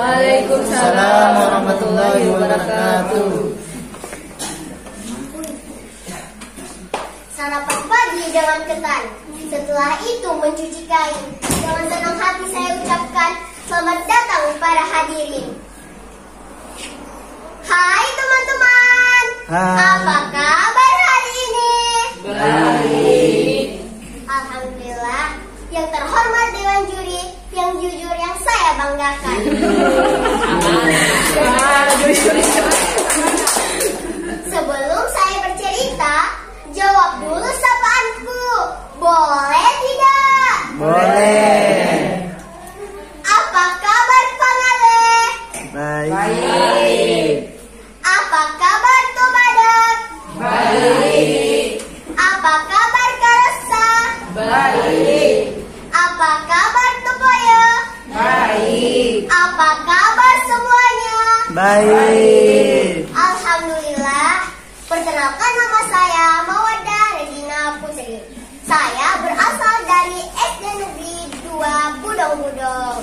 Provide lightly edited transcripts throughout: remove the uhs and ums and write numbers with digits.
Waalaikumsalam warahmatullahi wabarakatuh. Sarapan pagi dengan ketan. Setelah itu mencuci kain. Dengan senang hati saya ucapkan selamat datang para hadirin. Hai teman-teman. Apa kabar hari ini? Baik. Alhamdulillah. Yang terhormat Dewan Juri, yang jujur, yang saya banggakan. Sebelum saya bercerita, jawab dulu sapaanku. Boleh tidak? Boleh. Apa kabar Pangale? Baik. Apa kabar Tobadak? Baik. Apa kabar Karasa? Baik. Apa kabar Topoyo? Baik. Apa kabar semuanya? Baik. Alhamdulillah. Perkenalkan, nama saya Mawaddah Regina Putri. Saya berasal dari SD Negeri 2 Budong-Budong.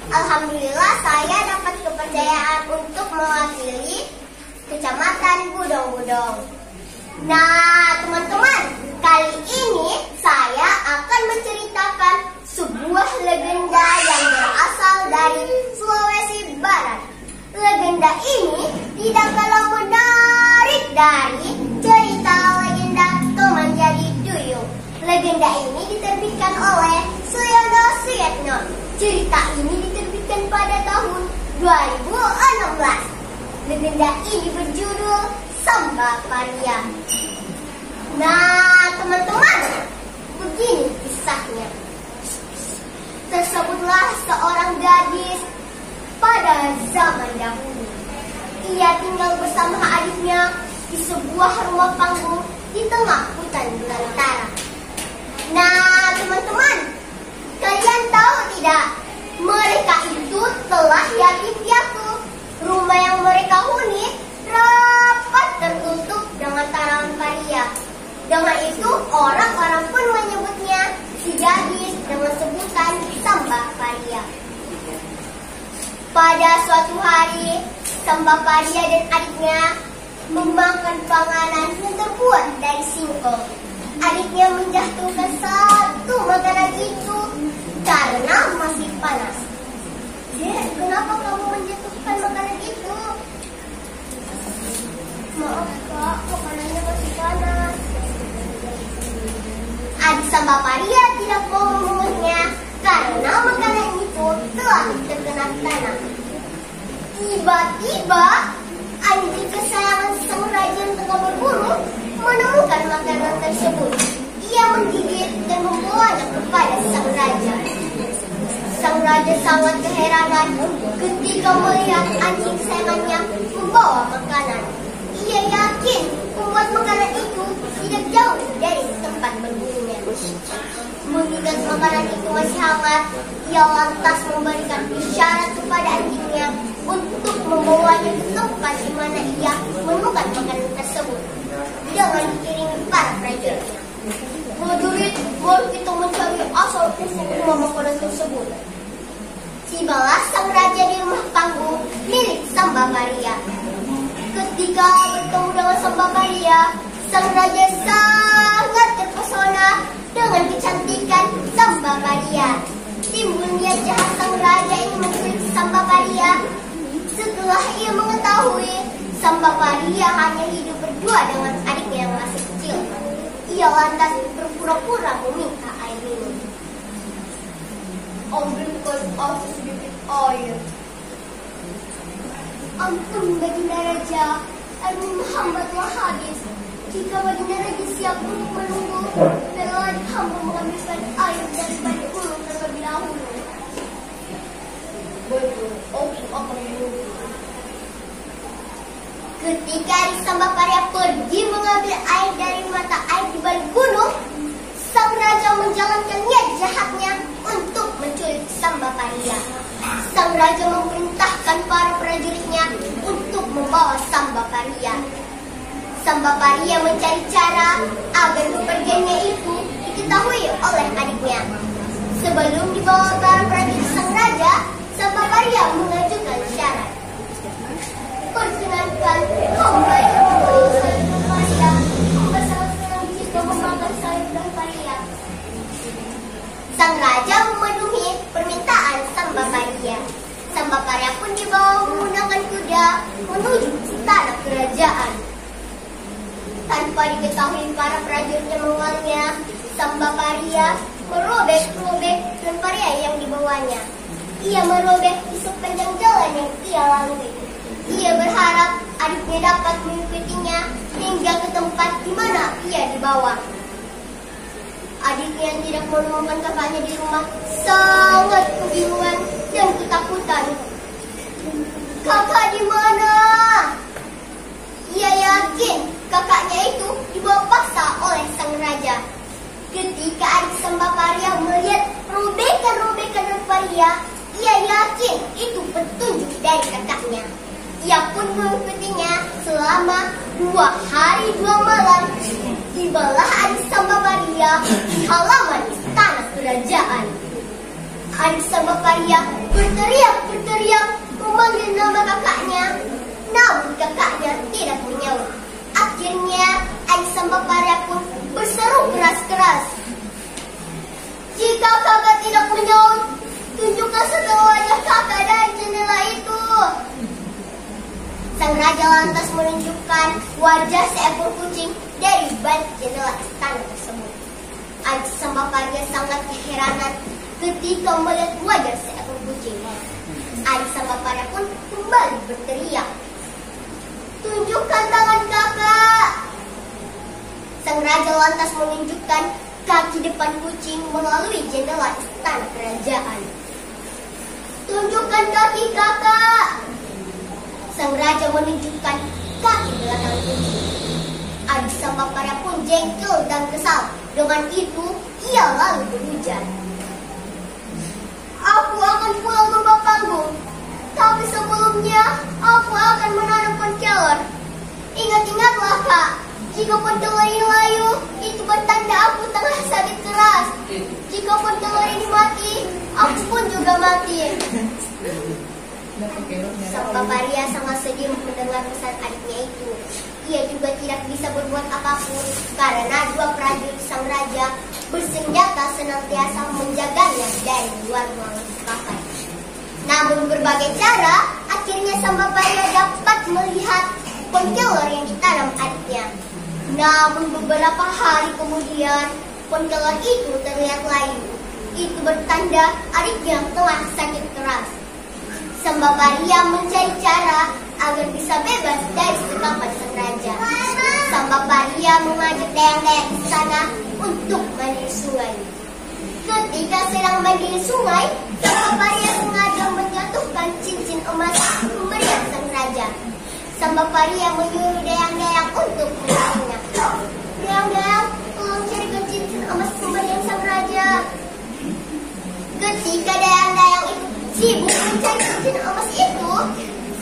Alhamdulillah saya dapat kepercayaan untuk mewakili Kecamatan Budong-Budong. Nah, teman-teman, kali ini saya akan menceritakan sebuah legenda yang berasal dari Sulawesi Barat. Legenda ini tidak kalah menarik dari cerita legenda Toman Jadi Duyung. Legenda ini diterbitkan oleh Suyono Suyatno. Cerita ini diterbitkan pada tahun 2016. Legenda ini berjudul Samba Paria. Nah, teman-teman, begini kisahnya. Tersebutlah seorang gadis pada zaman dahulu. Ia tinggal bersama adiknya di sebuah rumah panggung di tengah hutan belantara. Nah, teman-teman, kalian tahu tidak? Mereka itu telah yatim piatu. Rumah yang mereka huni rapat tertutup dengan tanaman paria. Dengan itu, orang-orang pun menyebutnya si gadis dengan sebutan Samba Paria. Pada suatu hari, Samba Paria dan adiknya memakan panganan yang terbuat dari singkong. Adiknya menjatuhkan satu makanan itu karena masih panas. Dek, kenapa kamu menjatuhkan makanan itu? Maaf kak, makanannya masih panas. Adik Samba Paria tidak mau memungutnya karena makanan itu telah terkena tanah. Tiba-tiba anjing kesayangan sang raja yang tengah berburu menemukan makanan tersebut. Ia menggigit dan membawanya kepada sang raja. Sang raja sangat keheranan ketika melihat anjing kesayangannya membawa makanan. Ia yakin pembuat makanan itu tidak jauh dari tempat berburunya. Mengingat makanan itu masih hangat, ia lantas memberikan isyarat kepada anjingnya untuk membawanya ke tempat di mana ia menemukan makanan tersebut dengan diiringi para prajuritnya. Prajurit, mari kita mencari asal usul rumah makanan tersebut. Tibalah sang raja di rumah panggung milik Samba Paria. Ketika bertemu dengan Samba Paria, sang raja sangat terpesona dengan kecantikan Samba Paria. Timbul niat jahat sang raja ini menculik Samba Paria. Setelah ia mengetahui Samba Paria hanya hidup berdua dengan adiknya yang masih kecil, ia lantas berpura-pura meminta air minum. Ambilkan aku sedikit air. Ampun Baginda Raja, air minum hamba telah habis. Jika Baginda Raja siap untuk menunggu, bela hamba mengambilkan air daripada ulu terlebih dahulu. Betul, aku akan menunggu. Ketika Samba Paria pergi mengambil air dari mata air di balik gunung, sang raja menjalankan niat jahatnya untuk menculik Samba Paria. Sang raja memerintahkan para prajuritnya untuk membawa Samba Paria. Samba Paria mencari cara agar bepergiannya itu diketahui oleh adiknya. Sebelum dibawa para prajurit sang raja, Samba Paria mengajukan tanpa diketahui para prajuritnya mengawalnya, sang Baparia merobek-robek dan Paria yang dibawanya. Ia merobek di sepanjang jalan yang ia lalui. Ia berharap adiknya dapat mengikutinya hingga ke tempat di mana ia dibawa. Adiknya yang tidak menemukan kakaknya di rumah sangat kebingungan dan ketakutan. Kakak di mana? Ia yakin kakaknya itu dibawa paksa oleh sang raja. Ketika adik sang Baparia melihat robekan-robekan dan Paria, ia yakin itu petunjuk dari kakaknya. Ia pun mengikutinya selama 2 hari 2 malam. Tibalah adik sang Baparia di halaman istana kerajaan. Adik sang Baparia berteriak memanggil nama kakaknya, namun kakaknya tidak menjawab. Akhirnya adik sang Baparia pun berseru keras-keras, "Jika kakak tidak menjawab, tunjukkan satu wajah kakak dari jendela itu." Sang raja lantas menunjukkan wajah seekor kucing dari balik jendela istana tersebut. Adik sang Baparia sangat keheranan ketika melihat wajah seekor kucing. Adik sang Baparia pun kembali berteriak, "Tunjukkan tangan kakak." Sang raja lantas menunjukkan kaki depan kucing melalui jendela istana kerajaan. "Tunjukkan kaki kakak." Sang raja menunjukkan kaki belakang kucing. Adik sang Baparia pun jengkel dan kesal. Dengan itu, ia lalu berujar, "Aku akan pulang ke Bapanggung, tapi sebelumnya aku akan menanamkan kelor. Ingat-ingatlah kak, jika kelor ini layu, itu bertanda aku tengah sakit keras. Jika kelor ini mati, aku pun juga mati." Sang Baparia sangat sedih mendengar pesan adiknya itu. Ia juga tidak bisa berbuat apapun karena 2 prajurit sang raja bersenjata senantiasa menjaganya dari luar ruangan sepakat. Namun berbagai cara, akhirnya sang Baparia dapat melihat pohon kelor yang ditanam adiknya. Namun beberapa hari kemudian, pohon kelor itu terlihat layu. Itu bertanda adiknya telah sakit keras. Sang Baparia mencari cara agar bisa bebas dari sekapan sang raja. Sang Baparia mengajak dayang-dayang di sana untuk mandi di sungai. Ketika sedang mandi di sungai, sang Baparia sengaja menjatuhkan cincin emas pemberian sang raja. Sang Baparia menyuruh dayang-dayang untuk mencarinya. "Dayang-dayang, tolong carikan cincin emas pemberian sang raja." Ketika dayang-dayang itu sibuk mencari cincin emas itu,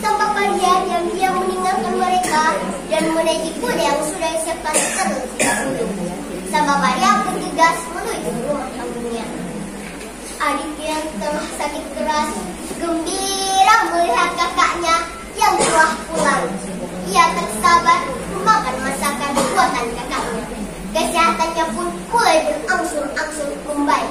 sang Baparia diam-diam meninggalkan mereka dan menaiki kuda yang sudah disiapkan terlebih dahulu. Sang Baparia bergegas menuju rumah panggungnya. Adiknya yang tengah sakit keras gembira melihat kakaknya yang telah pulang. Ia tak sabar memakan masakan buatan kakaknya. Kesehatannya pun mulai berangsur-angsur membaik.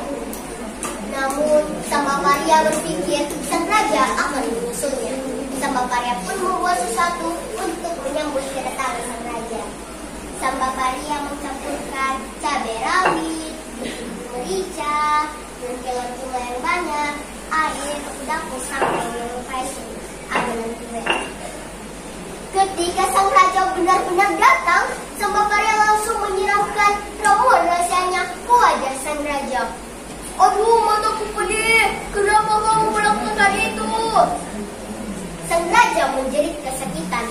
Namun, sang Baparia berpikir sang raja akan menyusulnya. Sang Baparia pun membuat sesuatu untuk menyambut kedatangan sang raja. Sang Baparia mencampurkan cabai rawit, merica, dan kelor gula yang banyak, air, dapur sampai menyerupai adonan kue. Ketika sang raja benar-benar datang, sang Baparia langsung menyiramkan ramuan rahasianya ke wajah sang raja. "Aduh, mataku pedih. Kenapa kamu melakukan itu?" Sang raja menjerit kesakitan.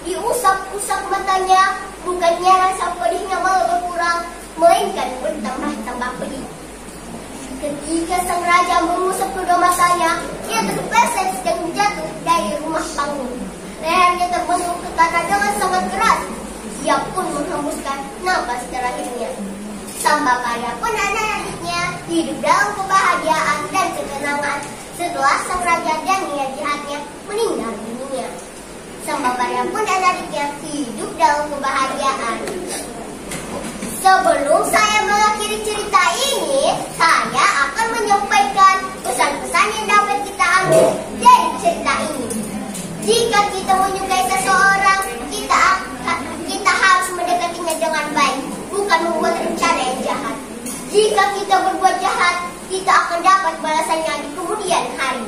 Diusap-usap matanya, bukannya rasa pedihnya malah berkurang, melainkan bertambah-tambah pedih. Ketika sang raja mengusap kedua matanya, ia terpleset dan jatuh dari rumah panggung. Lehernya terbentuk ke tanah dengan sangat keras. Ia pun menghembuskan napas terakhirnya. Sang Baparia pun anak-anaknya hidup dalam kebahagiaan dan ketenangan setelah sang raja dan niat jahatnya meninggal dunia. Sang Baparia pun anak-anaknya hidup dalam kebahagiaan. Sebelum saya mengakhiri cerita ini, saya akan menyampaikan pesan-pesan yang dapat kita ambil dari cerita ini. Jika kita menyukai seseorang, kita harus mendekatinya dengan bukan membuat rencana yang jahat. Jika kita berbuat jahat, kita akan dapat balasannya di kemudian hari.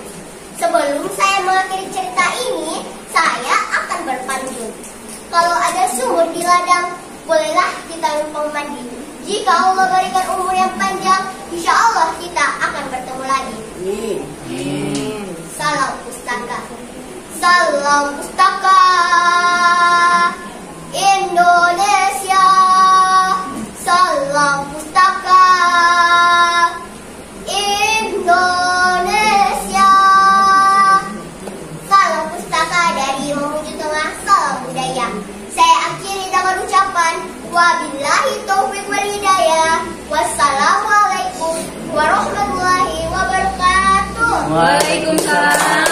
Sebelum saya mengakhiri cerita ini, saya akan berpantun. Kalau ada sumur di ladang, bolehlah kita numpang mandi. Jika Allah berikan umur yang panjang, insya Allah kita akan bertemu lagi. Salam pustaka. Salam pustaka Indonesia. Salam pustaka Indonesia. Salam pustaka dari Mamuju Tengah. Salam budaya. Saya akhiri dengan ucapan wabillahi taufiq wal hidayah. Wassalamualaikum warahmatullahi wabarakatuh. Waalaikumsalam.